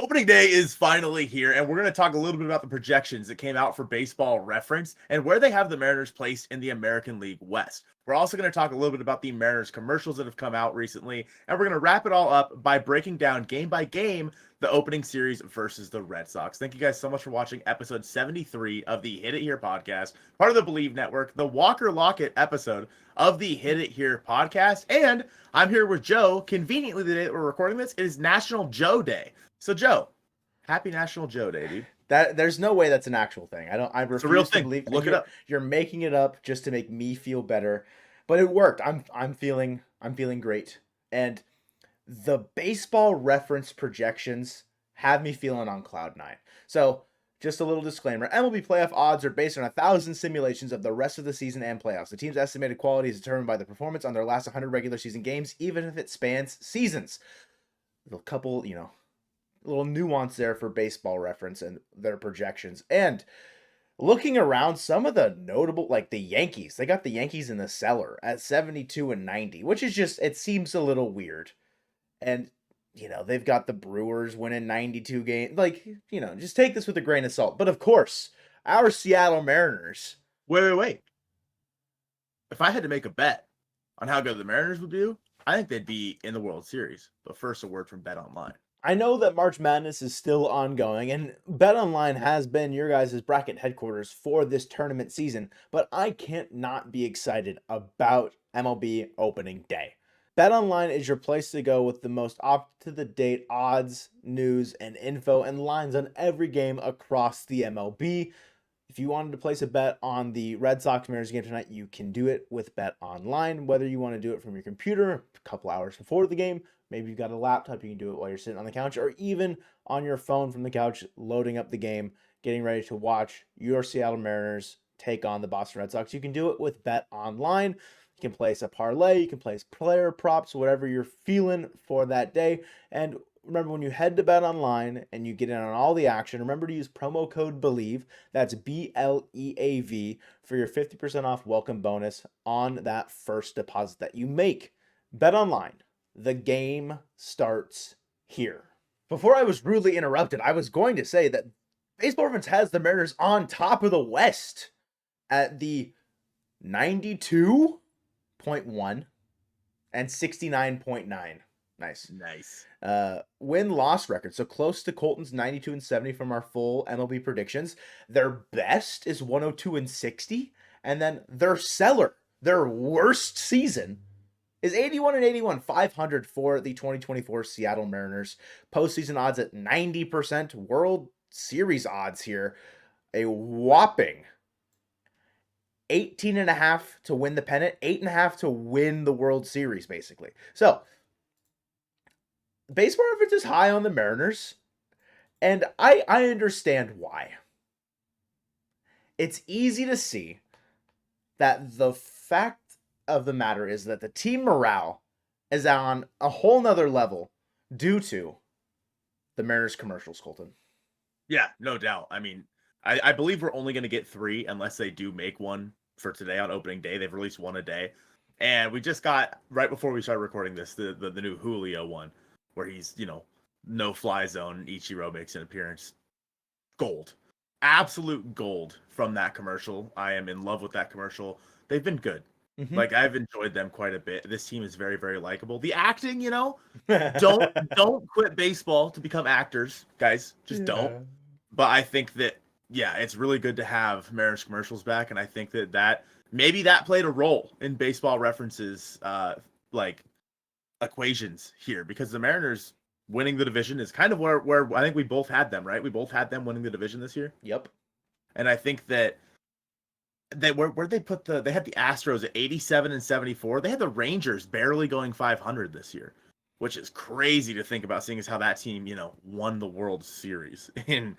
Opening day is finally here, and we're going to talk a little bit about the projections that came out for Baseball Reference and where they have the Mariners placed in the American League West. We're also going to talk a little bit about the Mariners commercials that have come out recently, and we're going to wrap it all up by breaking down game by game the opening series versus the Red Sox. Thank you guys so much for watching episode 73 of the Hit It Here podcast, part of the Bleav Network, the Walker Lockett episode of the Hit It Here podcast. And I'm here with Joe. Conveniently, the day that we're recording this, it is National Joe Day. So Joe, happy National Joe Day, dude. There's no way that's an actual thing. I refuse It's a real to thing. believe. Look it up. You're making it up just to make me feel better, but it worked. I'm feeling great. And the Baseball Reference projections have me feeling on cloud nine. So just a little disclaimer: MLB playoff odds are based on 1,000 simulations of the rest of the season and playoffs. The team's estimated quality is determined by the performance on their last 100 regular season games, even if it spans seasons. A couple, little nuance there for Baseball Reference and their projections. And looking around, some of the notable, like the Yankees, they got the Yankees in the cellar at 72 and 90, which is just, it seems a little weird. And, they've got the Brewers winning 92 games. Like, just take this with a grain of salt. But of course, our Seattle Mariners. Wait. If I had to make a bet on how good the Mariners would do, I think they'd be in the World Series. But first, a word from Bet Online. I know that March Madness is still ongoing, and BetOnline has been your guys' bracket headquarters for this tournament season, but I can't not be excited about MLB opening day. BetOnline is your place to go with the most up-to-the-date odds, news, and info and lines on every game across the MLB. If you wanted to place a bet on the Red Sox Mariners game tonight, you can do it with BetOnline, whether you want to do it from your computer a couple hours before the game. Maybe you've got a laptop, you can do it while you're sitting on the couch, or even on your phone from the couch, loading up the game, getting ready to watch your Seattle Mariners take on the Boston Red Sox. You can do it with BetOnline. You can place a parlay, you can place player props, whatever you're feeling for that day. And remember, when you head to BetOnline and you get in on all the action, remember to use promo code Bleav, that's BLEAV, for your 50% off welcome bonus on that first deposit that you make. BetOnline. The game starts here. Before I was rudely interrupted, I was going to say that Baseball Reference has the Mariners on top of the West at the 92.1 and 69.9. Nice. Win-loss record, so close to Colton's 92 and 70 from our full MLB predictions. Their best is 102 and 60, and then their cellar, their worst season, is 81 and 81, 500 for the 2024 Seattle Mariners. Postseason odds at 90%. World Series odds here, a whopping 18.5 to win the pennant, 8.5 to win the World Series, basically. So, Baseball Reference is high on the Mariners, and I understand why. It's easy to see that the fact of the matter is that the team morale is on a whole nother level due to the Mariners commercials, Colton. Yeah, no doubt. I mean, I Bleav we're only going to get 3 unless they do make one for today on opening day. They've released one a day. And we just got, right before we started recording this, the new Julio one, where he's, no fly zone. Ichiro makes an appearance. Gold. Absolute gold from that commercial. I am in love with that commercial. They've been good. Mm-hmm. Like, I've enjoyed them quite a bit. This team is very, very likable. The acting, don't quit baseball to become actors, guys. Just don't. But I think that, it's really good to have Mariners commercials back, and I think that maybe that played a role in Baseball Reference's equations here, because the Mariners winning the division is kind of where I think we both had them, right? We both had them winning the division this year. Yep. And I think that where'd they put they had the Astros at 87 and 74. They had the Rangers barely going 500 this year, which is crazy to think about, seeing as how that team, won the World Series in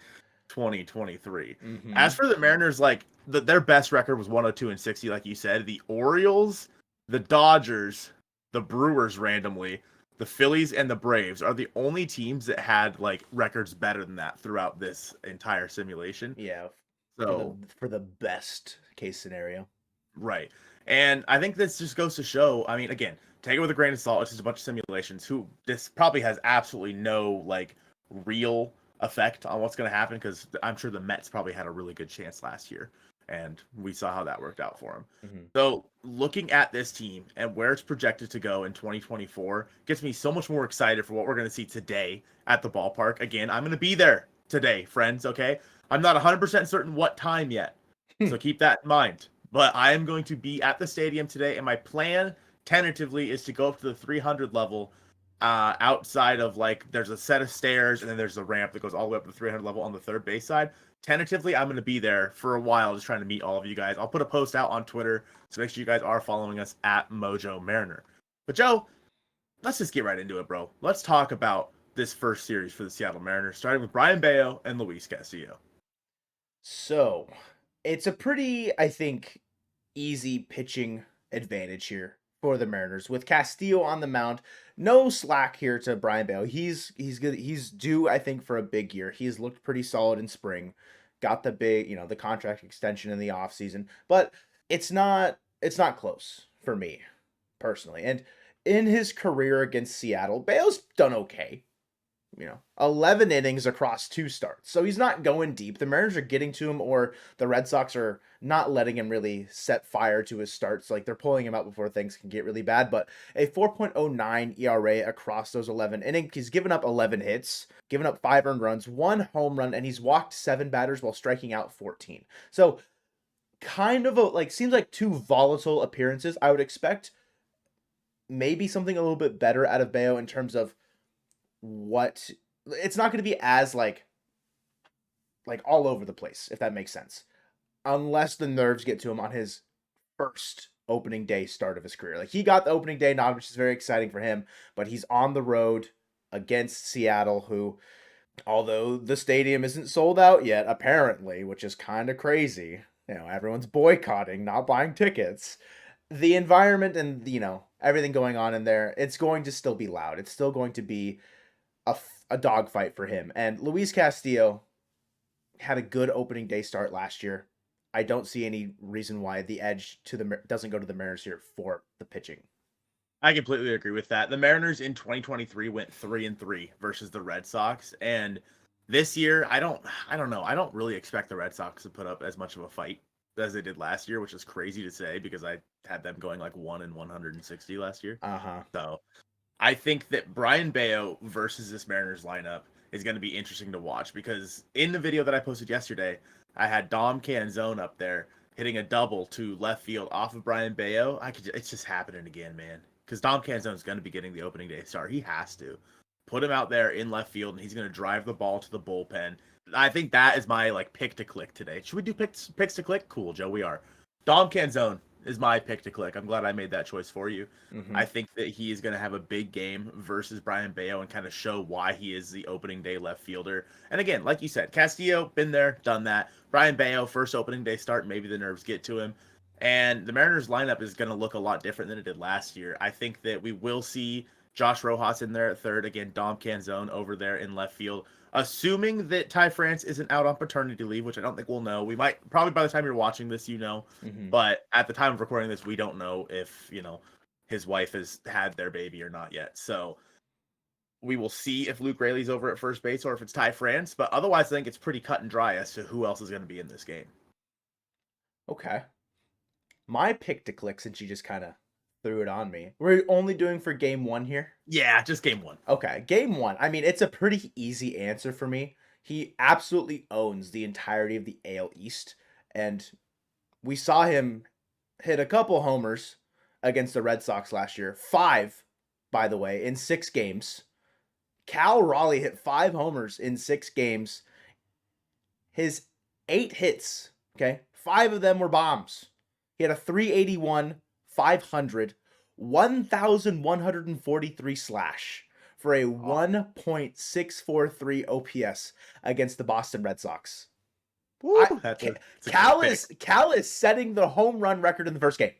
2023. Mm-hmm. As for the Mariners, their best record was 102 and 60, like you said. The Orioles, the Dodgers, the Brewers randomly, the Phillies, and the Braves are the only teams that had records better than that throughout this entire simulation. Yeah. So for the best case scenario. Right. And I think this just goes to show, I mean, again, take it with a grain of salt. It's just a bunch of simulations. This probably has absolutely no real effect on what's going to happen, because I'm sure the Mets probably had a really good chance last year, and we saw how that worked out for them. Mhm. So looking at this team and where it's projected to go in 2024 gets me so much more excited for what we're going to see today at the ballpark. Again, I'm going to be there today, friends, okay? I'm not 100% certain what time yet, so keep that in mind. But I am going to be at the stadium today, and my plan tentatively is to go up to the 300 level, outside of, like, there's a set of stairs and then there's a ramp that goes all the way up to the 300 level on the third base side. Tentatively, I'm going to be there for a while, just trying to meet all of you guys. I'll put a post out on Twitter, so make sure you guys are following us at Mojo Mariner. But Joe, let's just get right into it, bro. Let's talk about this first series for the Seattle Mariners, starting with Brayan Bello and Luis Castillo. So, it's a pretty, I think, easy pitching advantage here for the Mariners with Castillo on the mound. No slack here to Brayan Bello. He's good. He's due, I think, for a big year. He's looked pretty solid in spring. Got the big, the contract extension in the offseason. But it's not close for me personally. And in his career against Seattle, Bello's done okay. 11 innings across 2 starts. So he's not going deep. The Mariners are getting to him, or the Red Sox are not letting him really set fire to his starts. Like, they're pulling him out before things can get really bad. But a 4.09 ERA across those 11 innings. He's given up 11 hits, given up 5 earned runs, 1 home run, and he's walked 7 batters while striking out 14. So kind of seems like 2 volatile appearances. I would expect maybe something a little bit better out of Bello in terms of what it's not going to be as all over the place, if that makes sense, unless the nerves get to him on his first opening day start of his career. Like, he got the opening day nod, which is very exciting for him, but he's on the road against Seattle, who, although the stadium isn't sold out yet apparently, which is kind of crazy, everyone's boycotting, not buying tickets, the environment and everything going on in there, it's going to still be loud. It's still going to be a dogfight for him. And Luis Castillo had a good opening day start last year. I don't see any reason why the edge doesn't go to the Mariners here for the pitching. I completely agree with that. The Mariners in 2023 went 3-3 versus the Red Sox, and this year I don't know. I don't really expect the Red Sox to put up as much of a fight as they did last year, which is crazy to say because I had them going like 1-160 last year. So I think that Brayan Bello versus this Mariners lineup is going to be interesting to watch, because in the video that I posted yesterday, I had Dom Canzone up there hitting a double to left field off of Brayan Bello. It's just happening again, man. Because Dom Canzone is going to be getting the opening day start. He has to put him out there in left field, and he's going to drive the ball to the bullpen. I think that is my pick to click today. Should we do picks to click? Cool, Joe. We are. Dom Canzone is my pick to click. I'm glad I made that choice for you. Mm-hmm. I think that he is going to have a big game versus Brayan Bello and kind of show why he is the opening day left fielder. And again, like you said, Castillo, been there, done that. Brayan Bello, first opening day start, maybe the nerves get to him. And the Mariners lineup is going to look a lot different than it did last year. I think that we will see Josh Rojas in there at third. Again, Dom Canzone over there in left field. Assuming that Ty France isn't out on paternity leave, which I don't think we'll know. We might, probably by the time you're watching this, Mm-hmm. But at the time of recording this, we don't know if, his wife has had their baby or not yet. So we will see if Luke Raley's over at first base or if it's Ty France. But otherwise, I think it's pretty cut and dry as to who else is going to be in this game. Okay. My pick to click, since you just kind of threw it on me. We're only doing for game 1 here? Yeah, just game 1. Okay, game 1. I mean, it's a pretty easy answer for me. He absolutely owns the entirety of the AL East, and we saw him hit a couple homers against the Red Sox last year. 5, by the way, in 6 games. Cal Raleigh hit 5 homers in 6 games. His 8 hits, okay, 5 of them were bombs. He had a 381, 500, 1,143 slash for a 1.643 OPS against the Boston Red Sox. Cal is setting the home run record in the first game.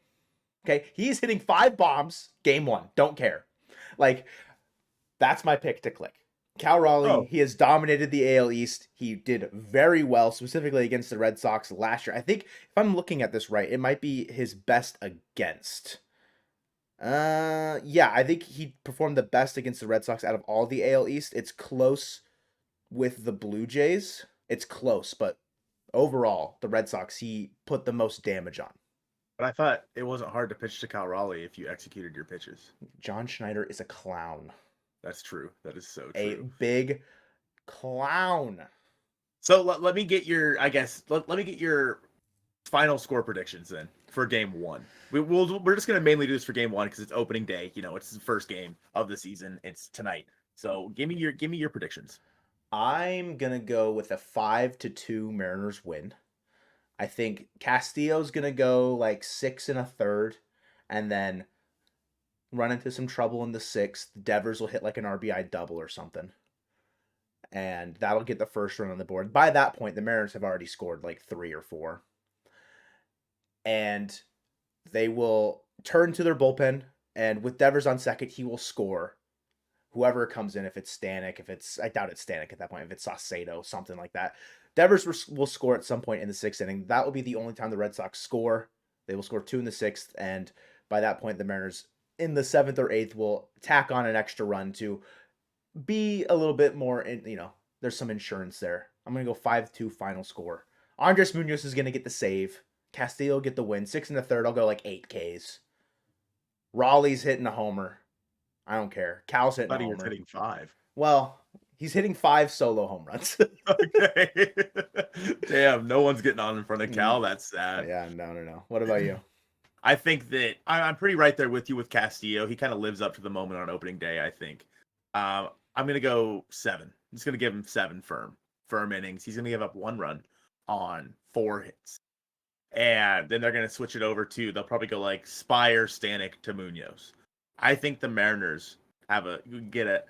Okay, he's hitting 5 bombs, game 1. Don't care. That's my pick to click. Cal Raleigh, He has dominated the AL East. He did very well, specifically against the Red Sox last year. I think, if I'm looking at this right, it might be his best against. Yeah, I think he performed the best against the Red Sox out of all the AL East. It's close with the Blue Jays, it's close, but overall, the Red Sox, he put the most damage on. But I thought it wasn't hard to pitch to Cal Raleigh if you executed your pitches. John Schneider is a clown. That's true. That is so A true. big clown. So let me get your, I guess, let me get your final score predictions then for game one. We're just gonna mainly do this for game one because it's opening day. You know, it's the first game of the season. It's tonight. So give me your predictions. I'm gonna go with a 5-2 Mariners win. I think Castillo's gonna go like 6 1/3, and then run into some trouble in the sixth. Devers will hit like an RBI double or something, and that'll get the first run on the board. By that point, the Mariners have already scored like 3 or 4, and they will turn to their bullpen. And with Devers on second, he will score. Whoever comes in, if it's Stanek, I doubt it's Stanek at that point, if it's Saucedo, something like that. Devers will score at some point in the sixth inning. That will be the only time the Red Sox score. They will score 2 in the sixth, and by that point, the Mariners in the seventh or eighth will tack on an extra run to be a little bit more, there's some insurance there. I'm going to go 5-2 final score. Andres Munoz is going to get the save. Castillo will get the win. 6 1/3, I'll go like 8 Ks. Raleigh's hitting a homer. I don't care. Cal's hitting a I thought he was homer. hitting 5. Well, he's hitting 5 solo home runs. Okay. Damn, no one's getting on in front of Cal. That's sad. Yeah, no. What about you? I think that I'm pretty right there with you with Castillo. He kind of lives up to the moment on opening day, I think. I'm gonna go 7. I'm just gonna give him 7 firm innings. He's gonna give up 1 run on 4 hits, and then they're gonna switch it over to, they'll probably go like Spire, Stanek to Munoz. I think the Mariners get a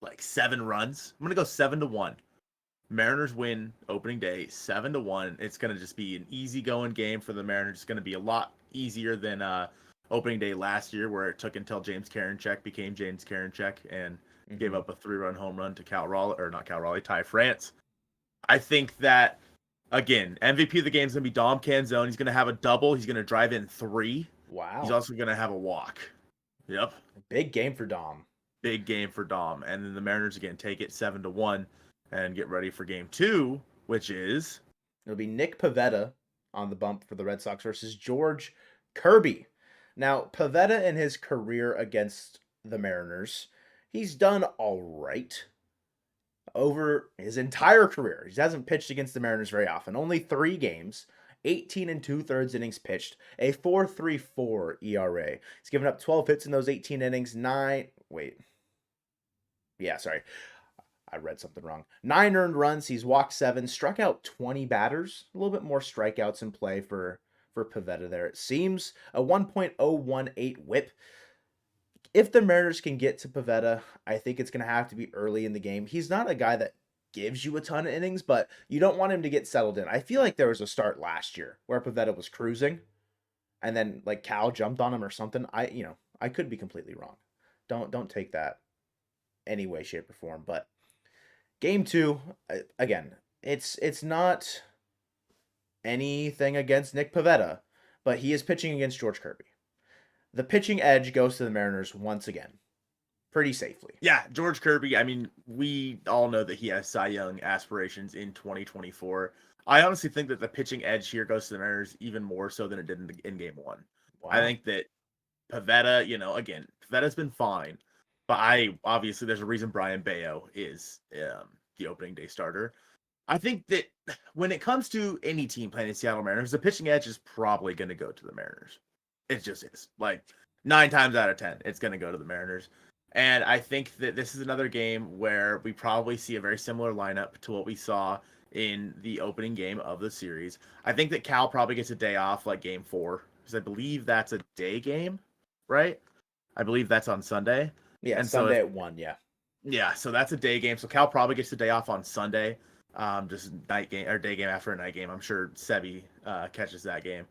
like 7 runs. I'm gonna go 7-1. Mariners win opening day 7-1. It's gonna just be an easy going game for the Mariners. It's gonna be a lot easier than opening day last year, where it took until James Karinchak became James Karinchak and gave up a 3-run home run to Ty France. I think that, again, MVP of the game is going to be Dom Canzone. He's going to have a double. He's going to drive in 3. Wow. He's also going to have a walk. Yep. Big game for Dom. Big game for Dom. And then the Mariners, again, take it 7-1 and get ready for game 2, which is... It'll be Nick Pivetta on the bump for the Red Sox versus George Kirby. Now, Pivetta in his career against the Mariners, he's done all right over his entire career. He hasn't pitched against the Mariners very often. Only 3 games, 18 2/3 innings pitched, a 4.34 ERA. He's given up 12 hits in those 18 innings. I read something wrong. 9 earned runs. He's walked 7, struck out 20 batters. A little bit more strikeouts in play for Pivetta there. It seems a 1.018 whip. If the Mariners can get to Pivetta, I think it's going to have to be early in the game. He's not a guy that gives you a ton of innings, but you don't want him to get settled in. I feel like there was a start last year where Pivetta was cruising, and then like Cal jumped on him or something. I could be completely wrong. Don't take that any way, shape, or form. But game 2, again, it's not anything against Nick Pivetta, but he is pitching against George Kirby. The pitching edge goes to the Mariners once again, pretty safely. Yeah, George Kirby, I mean, we all know that he has Cy Young aspirations in 2024. I honestly think that the pitching edge here goes to the Mariners even more so than it did in game 1. Wow. I think that Pivetta, again, Pivetta's been fine, but obviously there's a reason Brayan Bello is the opening day starter. I think that when it comes to any team playing the Seattle Mariners, the pitching edge is probably going to go to the Mariners. It just is. Like 9 times out of 10, it's going to go to the Mariners. And I think that this is another game where we probably see a very similar lineup to what we saw in the opening game of the series. I think that Cal probably gets a day off like game 4, because I Bleav that's a day game, right? I Bleav that's on Sunday. Yeah, and Sunday at 1, yeah. Yeah, so that's a day game. So Cal probably gets the day off on Sunday. Just night game or day game after a night game. I'm sure Sebi catches that game.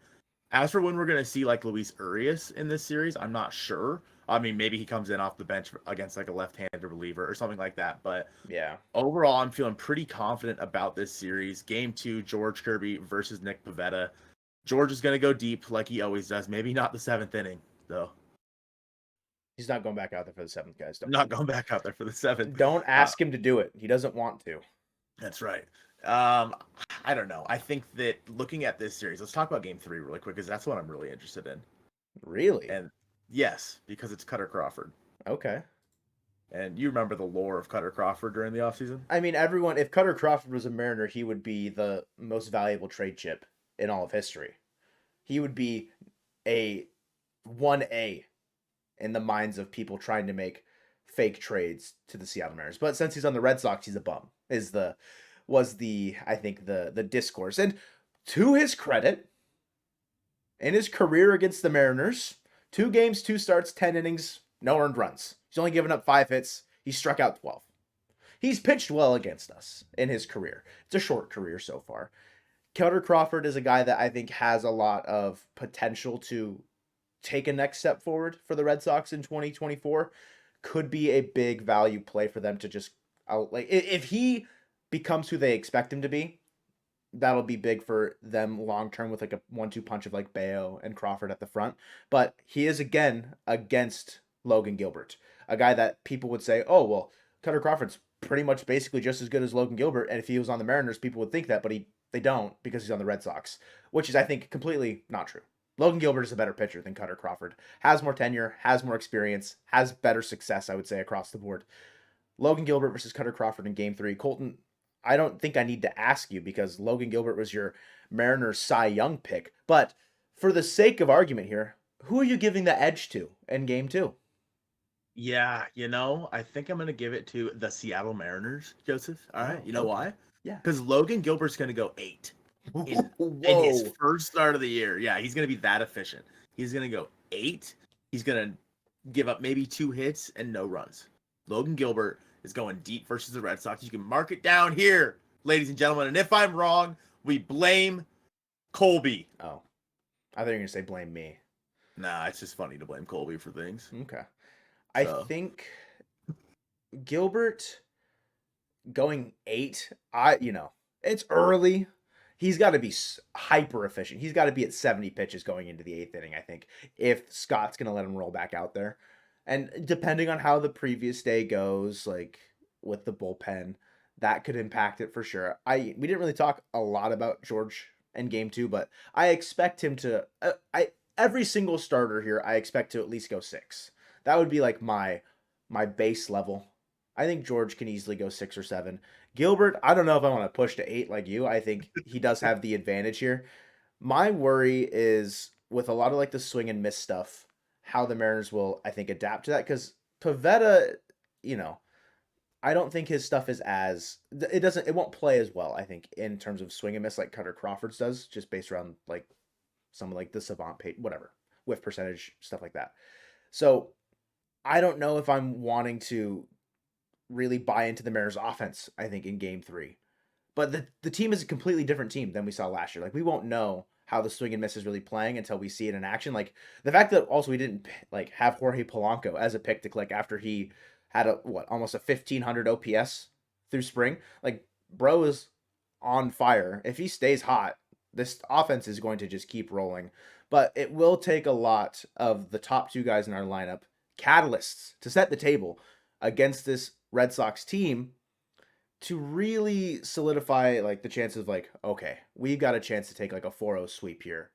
As for when we're going to see like Luis Urias in this series, I'm not sure. I mean, maybe he comes in off the bench against like a left-handed reliever or something like that. But yeah, overall, I'm feeling pretty confident about this series. Game 2, George Kirby versus Nick Pivetta. George is going to go deep like he always does. Maybe not the 7th inning, though. He's not going back out there for the 7th, guys. Not going back out there for the 7th. Don't ask him to do it. He doesn't want to. That's right. I don't know. I think that looking at this series, let's talk about Game 3 really quick because that's what I'm really interested in. Really? And yes, because it's Cutter Crawford. Okay. And you remember the lore of Cutter Crawford during the offseason? I mean, everyone, if Cutter Crawford was a Mariner, he would be the most valuable trade chip in all of history. He would be a 1A in the minds of people trying to make fake trades to the Seattle Mariners. But since he's on the Red Sox, he's a bum. Was the I think the discourse. And to his credit, in his career against the Mariners, 2 games, 2 starts, 10 innings, no earned runs. He's only given up 5 hits. He struck out 12. He's pitched well against us in his career. It's a short career so far. Cutter Crawford is a guy that I think has a lot of potential to take a next step forward for the Red Sox in 2024. Could be a big value play for them to just like if he becomes who they expect him to be, that'll be big for them long term with like a 1-2 punch of like Bello and Crawford at the front. But he is again against Logan Gilbert, a guy that people would say, oh well, Cutter Crawford's pretty much basically just as good as Logan Gilbert, and if he was on the Mariners, people would think that, but they don't because he's on the Red Sox, which is I think completely not true. Logan Gilbert is a better pitcher than Cutter Crawford. Has more tenure, has more experience, has better success, I would say, across the board. Logan Gilbert versus Cutter Crawford in Game 3. Colton, I don't think I need to ask you because Logan Gilbert was your Mariners Cy Young pick. But for the sake of argument here, who are you giving the edge to in Game 2? Yeah, I think I'm going to give it to the Seattle Mariners, Joseph. All right. Oh, You know okay. why? Yeah. Because Logan Gilbert's going to go 8 in his Whoa. first start of the year. Yeah, he's going to be that efficient. He's going to go 8. He's going to give up maybe 2 hits and no runs. Logan Gilbert is going deep versus the Red Sox. You can mark it down here, ladies and gentlemen. And if I'm wrong, we blame Colby. Oh, I thought you were going to say blame me. Nah, it's just funny to blame Colby for things. Okay. I think Gilbert going 8, it's early. He's got to be hyper efficient. He's got to be at 70 pitches going into the 8th inning, I think, if Scott's going to let him roll back out there. And depending on how the previous day goes, like with the bullpen, that could impact it for sure. We didn't really talk a lot about George in Game 2, but I expect him to every single starter here, I expect to at least go 6. That would be like my base level. I think George can easily go 6 or 7. Gilbert, I don't know if I want to push to 8 like you. I think he does have the advantage here. My worry is with a lot of like the swing and miss stuff, how the Mariners will, I think, adapt to that. Because Pivetta, I don't think his stuff is it won't play as well, I think, in terms of swing and miss like Cutter Crawford's does, just based around like some like the savant page, whatever, whiff percentage, stuff like that. So I don't know if I'm wanting to really buy into the Mariners offense, I think, in Game 3. But the team is a completely different team than we saw last year. Like, we won't know how the swing and miss is really playing until we see it in action. Like, the fact that also we didn't, like, have Jorge Polanco as a pick to click after he had almost a 1,500 OPS through spring. Like, bro is on fire. If he stays hot, this offense is going to just keep rolling. But it will take a lot of the top 2 guys in our lineup, catalysts, to set the table against this Red Sox team to really solidify like the chances of like, okay, we've got a chance to take like a 4-0 sweep here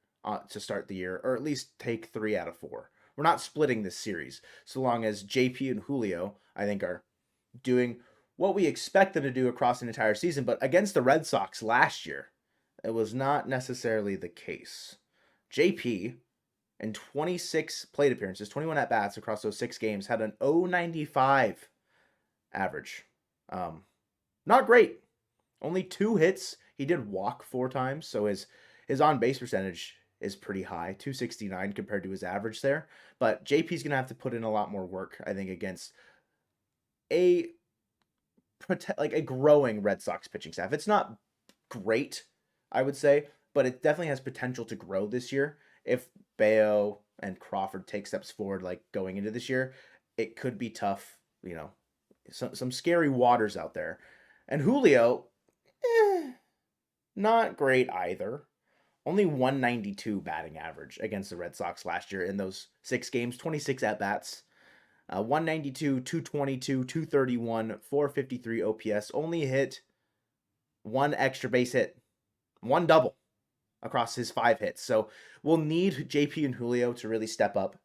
to start the year, or at least take 3 out of 4. We're not splitting this series so long as JP and Julio, I think, are doing what we expect them to do across an entire season. But against the Red Sox last year, it was not necessarily the case. JP, in 26 plate appearances, 21 at-bats across those 6 games, had an 0.95 average. Not great. Only 2 hits. He did walk 4 times, so his on-base percentage is pretty high, 269 compared to his average there. But JP's going to have to put in a lot more work, I think, against a growing Red Sox pitching staff. It's not great, I would say, but it definitely has potential to grow this year. If Bello and Crawford take steps forward, like going into this year, it could be tough, some scary waters out there. And Julio, not great either. Only 192 batting average against the Red Sox last year in those 6 games, 26 at-bats. 192, 222, 231, 453 OPS. Only hit one extra base hit, one double across his 5 hits. So we'll need JP and Julio to really step up,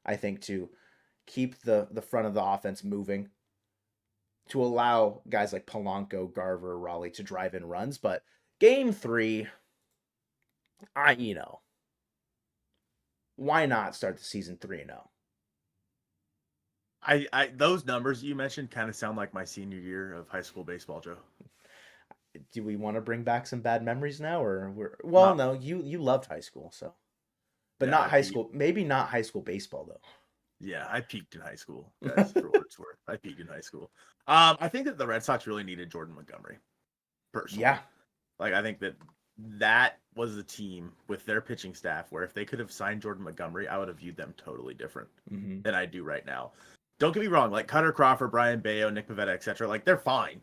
I think, to keep the front of the offense moving, to allow guys like Polanco, Garver, Raleigh to drive in runs. But game 3, why not start the season 3-0? I those numbers you mentioned kind of sound like my senior year of high school baseball, Joe. Do we want to bring back some bad memories now, or Not, no, you loved high school, so, but yeah, not high school, maybe not high school baseball though. Yeah, I peaked in high school, guys, for what it's worth. I peaked in high school. I think that the Red Sox really needed Jordan Montgomery, personally. Yeah. Like, I think that was the team with their pitching staff where if they could have signed Jordan Montgomery, I would have viewed them totally different than I do right now. Don't get me wrong, like Cutter Crawford, Brayan Bello, Nick Pivetta, etc., like, they're fine.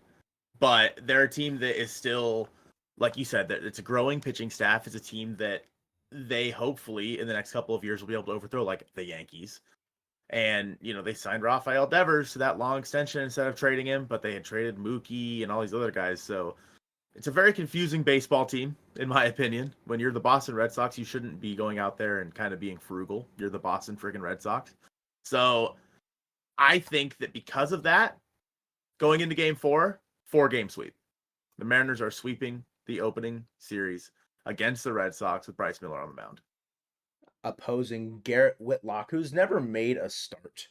But they're a team that is still, like you said, that it's a growing pitching staff. It's a team that they hopefully in the next couple of years will be able to overthrow, like the Yankees. And, they signed Rafael Devers to that long extension instead of trading him, but they had traded Mookie and all these other guys. So it's a very confusing baseball team, in my opinion. When you're the Boston Red Sox, you shouldn't be going out there and kind of being frugal. You're the Boston freaking Red Sox. So I think that because of that, going into game 4, 4-game sweep. The Mariners are sweeping the opening series against the Red Sox with Bryce Miller on the mound. Opposing Garrett Whitlock, who's never made a start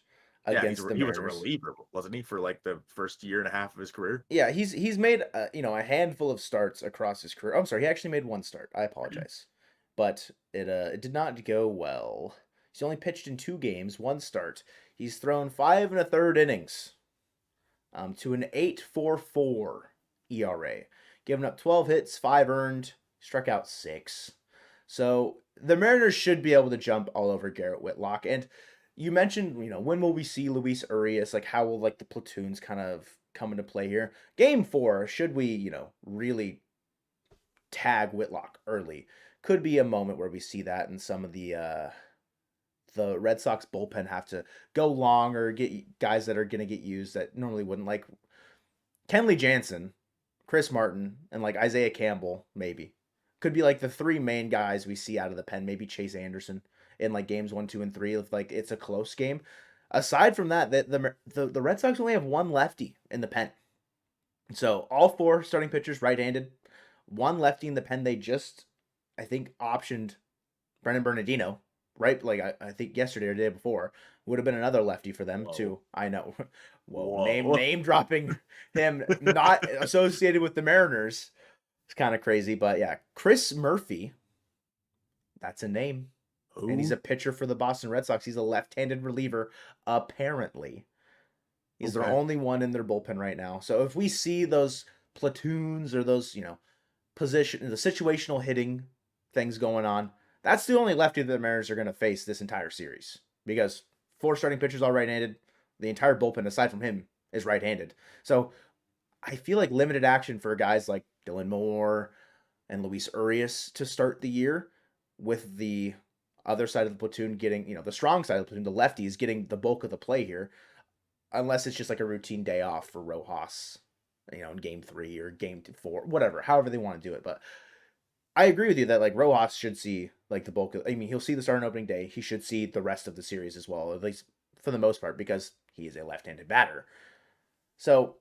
against the Mariners. He was a reliever, wasn't he, for like the first year and a half of his career? Yeah, he's made a handful of starts across his career. I'm sorry, he actually made one start. I apologize, but it did not go well. He's only pitched in 2 games, 1 start. He's thrown 5 1/3 innings, to an 8.44 ERA, giving up 12 hits, 5 earned, struck out 6. So the Mariners should be able to jump all over Garrett Whitlock. And you mentioned, when will we see Luis Urias? Like, how will the platoons kind of come into play here? Game 4, should we, really tag Whitlock early? Could be a moment where we see that, and some of the Red Sox bullpen have to go long or get guys that are going to get used that normally wouldn't, like Kenley Jansen, Chris Martin, and like Isaiah Campbell, maybe. Could be like the 3 main guys we see out of the pen, maybe Chase Anderson in like games 1, 2, and 3 if like it's a close game. Aside from that, the Red Sox only have 1 lefty in the pen. So all 4 starting pitchers right-handed, 1 lefty in the pen. They just, I think, optioned Brennan Bernardino, right? Like I think yesterday or the day before would have been another lefty for them too. I know. Whoa. Name dropping him, not associated with the Mariners. It's kind of crazy, but yeah, Chris Murphy, that's a name. Ooh. And he's a pitcher for the Boston Red Sox. He's a left-handed reliever, apparently. He's their only one in their bullpen right now. So if we see those platoons or those, the situational hitting things going on, that's the only lefty that the Mariners are going to face this entire series. Because 4 starting pitchers all right-handed. The entire bullpen, aside from him, is right-handed. So I feel like limited action for guys like Dylan Moore and Luis Urias to start the year, with the other side of the platoon getting, the strong side of the platoon, the lefties, getting the bulk of the play here, unless it's just like a routine day off for Rojas, in game 3 or game 4, whatever, however they want to do it. But I agree with you that like Rojas should see like the bulk of, he'll see the start on opening day. He should see the rest of the series as well, at least for the most part, because he is a left-handed batter. So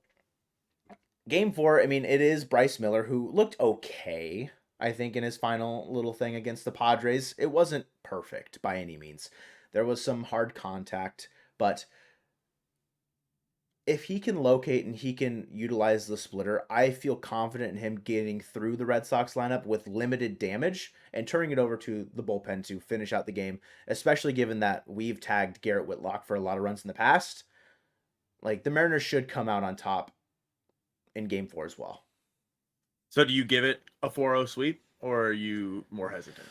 game 4, it is Bryce Miller, who looked okay, I think, in his final little thing against the Padres. It wasn't perfect by any means. There was some hard contact, but if he can locate and he can utilize the splitter, I feel confident in him getting through the Red Sox lineup with limited damage and turning it over to the bullpen to finish out the game, especially given that we've tagged Garrett Whitlock for a lot of runs in the past. Like, the Mariners should come out on top in game 4 as well. So do you give it a 4-0 sweep, or are you more hesitant?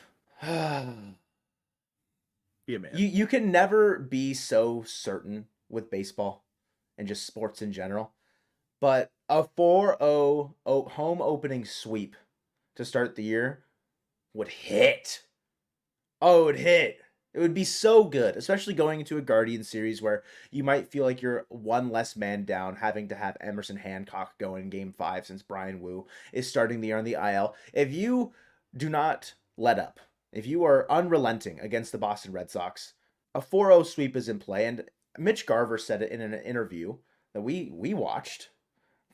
Be a man. You can never be so certain with baseball and just sports in general. But a 4-0 home opening sweep to start the year would hit. Oh, it would hit. It would be so good, especially going into a Guardian series where you might feel like you're one less man down, having to have Emerson Hancock go in game 5 since Brian Wu is starting the year on the IL. If you do not let up, if you are unrelenting against the Boston Red Sox, a 4-0 sweep is in play. And Mitch Garver said it in an interview that we watched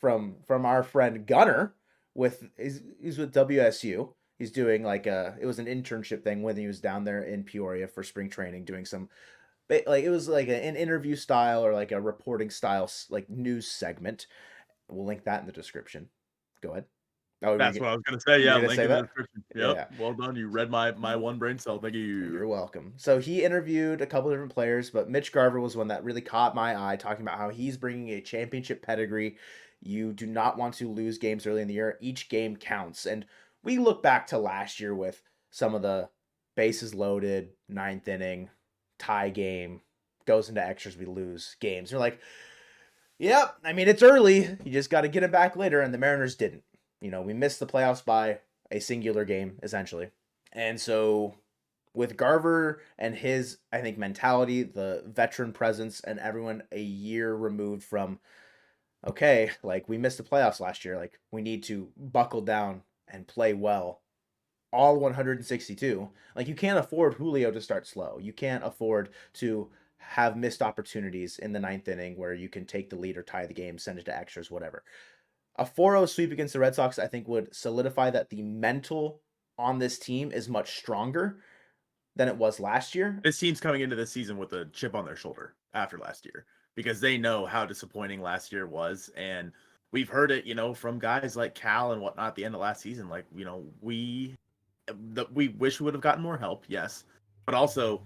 from our friend Gunner he's with WSU. He's doing like it was an internship thing when he was down there in Peoria for spring training, doing some like it was like an interview style or like a reporting style like news segment. We'll link that in the description. Go ahead. Oh, That's what I was gonna say. you're Yeah, gonna link say in the that? description. Yep. Yeah. Well done. You read my one brain cell. Thank you. You're welcome. So he interviewed a couple different players, but Mitch Garver was one that really caught my eye, talking about how he's bringing a championship pedigree. You do not want to lose games early in the year. Each game counts. And we look back to last year with some of the bases loaded, ninth inning, tie game, goes into extras, we lose games. They're like, yep, I mean, it's early. You just got to get it back later. And the Mariners didn't. We missed the playoffs by a singular game, essentially. And so with Garver and his, I think, mentality, the veteran presence, and everyone a year removed from, okay, like we missed the playoffs last year. Like we need to buckle down and play well. All 162. Like you can't afford Julio to start slow. You can't afford to have missed opportunities in the ninth inning where you can take the lead or tie the game, send it to extras, whatever. A 4-0 sweep against the Red Sox, I think, would solidify that the mental on this team is much stronger than it was last year. This team's coming into this season with a chip on their shoulder after last year because they know how disappointing last year was. And we've heard it, from guys like Cal and whatnot at the end of last season. Like, we wish we would have gotten more help, yes. But also,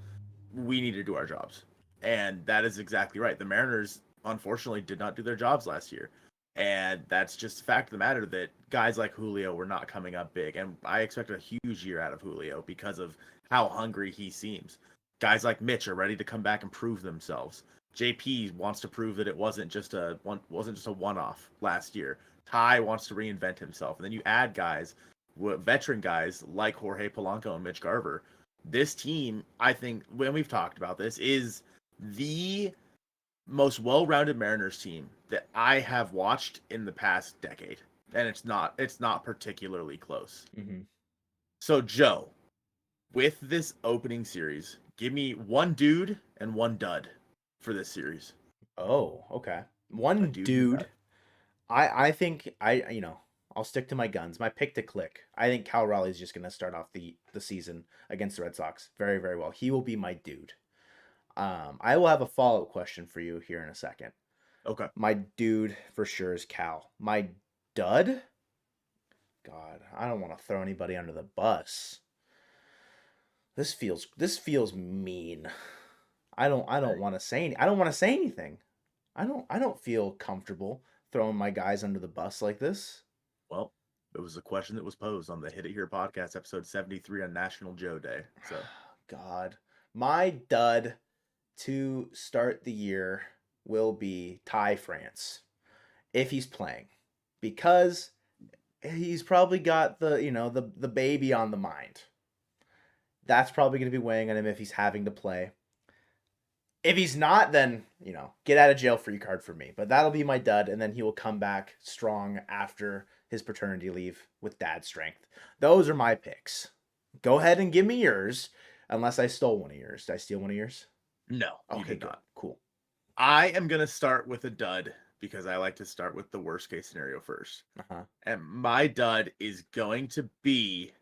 we need to do our jobs. And that is exactly right. The Mariners, unfortunately, did not do their jobs last year. And that's just the fact of the matter that guys like Julio were not coming up big. And I expect a huge year out of Julio because of how hungry he seems. Guys like Mitch are ready to come back and prove themselves. JP wants to prove that it wasn't just a one-off last year. Ty wants to reinvent himself. And then you add guys, veteran guys like Jorge Polanco and Mitch Garver. This team, I think, when we've talked about this, is the most well-rounded Mariners team that I have watched in the past decade, and it's not particularly close. Mm-hmm. So Joe, with this opening series, give me one dude and one dud for this series. Oh, okay. One dude. I think I'll stick to my guns. My pick to click. I think Cal Raleigh's just gonna start off the season against the Red Sox very, very well. He will be my dude. I will have a follow-up question for you here in a second. Okay. My dude for sure is Cal. My dud? God, I don't want to throw anybody under the bus. This feels mean. I don't want to say I don't want to say anything. I don't feel comfortable throwing my guys under the bus like this. Well, it was a question that was posed on the Hit It Here podcast, episode 73 on National Joe Day. So, God, my dud to start the year will be Ty France if he's playing, because he's probably got the baby on the mind. That's probably going to be weighing on him if he's having to play. If he's not, then, get out of jail free card for me. But that'll be my dud, and then he will come back strong after his paternity leave with dad strength. Those are my picks. Go ahead and give me yours, unless I stole one of yours. Did I steal one of yours? No, you Okay, did not. Cool. I am going to start with a dud because I like to start with the worst case scenario first. Uh-huh. And my dud is going to be,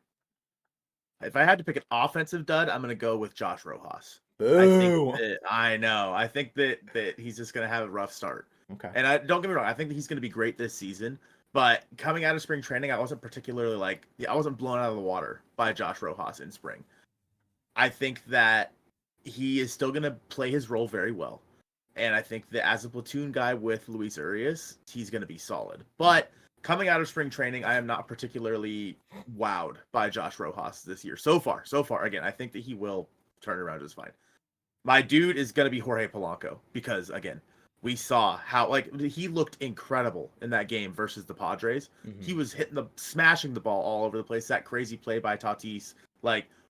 if I had to pick an offensive dud, I'm going to go with Josh Rojas. Boo! I know. I think that he's just going to have a rough start. Okay. And don't get me wrong, I think that he's going to be great this season. But coming out of spring training, I wasn't particularly I wasn't blown out of the water by Josh Rojas in spring. I think that he is still going to play his role very well. And I think that as a platoon guy with Luis Urias, he's going to be solid. But coming out of spring training, I am not particularly wowed by Josh Rojas this year. So far. Again, I think that he will turn it around just fine. My dude is going to be Jorge Polanco because, again, we saw how he looked incredible in that game versus the Padres. Mm-hmm. He was smashing the ball all over the place. That crazy play by Tatis,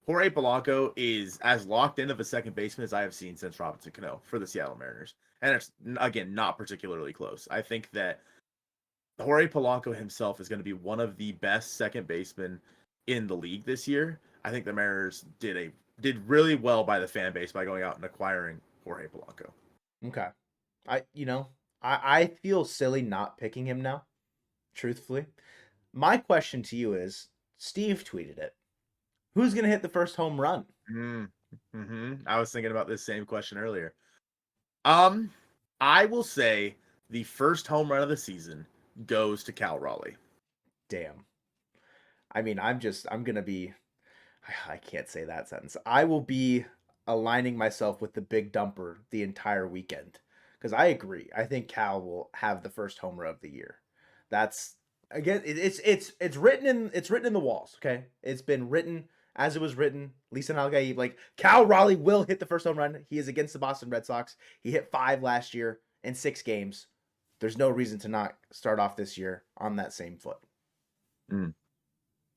Jorge Polanco is as locked in of a second baseman as I have seen since Robinson Cano for the Seattle Mariners. And it's, again, not particularly close. I think that Jorge Polanco himself is going to be one of the best second basemen in the league this year. I think the Mariners did really well by the fan base by going out and acquiring Jorge Polanco. Okay. I feel silly not picking him now, truthfully. My question to you is, Steve tweeted it. Who's going to hit the first home run? I was thinking about this same question earlier. I will say the first home run of the season goes to Cal Raleigh. Damn. I mean, I'm going to be, I can't say that sentence. I will be aligning myself with the big dumper the entire weekend because I agree. I think Cal will have the first homer of the year. That's, again, it's written in the walls. Okay. It's been written as it was written. Lisa Nalgaib, like, Cal Raleigh will hit the first home run. He is against the Boston Red Sox. He hit 5 last year in 6 games. There's no reason to not start off this year on that same foot. You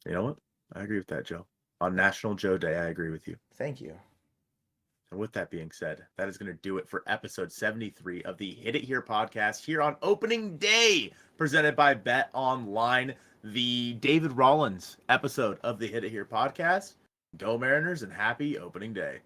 know what? I agree with that, Joe. On National Joe Day, I agree with you. Thank you. And with that being said, that is going to do it for episode 73 of the Hit It Here podcast here on opening day, presented by Bet Online, the David Rollins episode of the Hit It Here podcast. Go Mariners and happy opening day.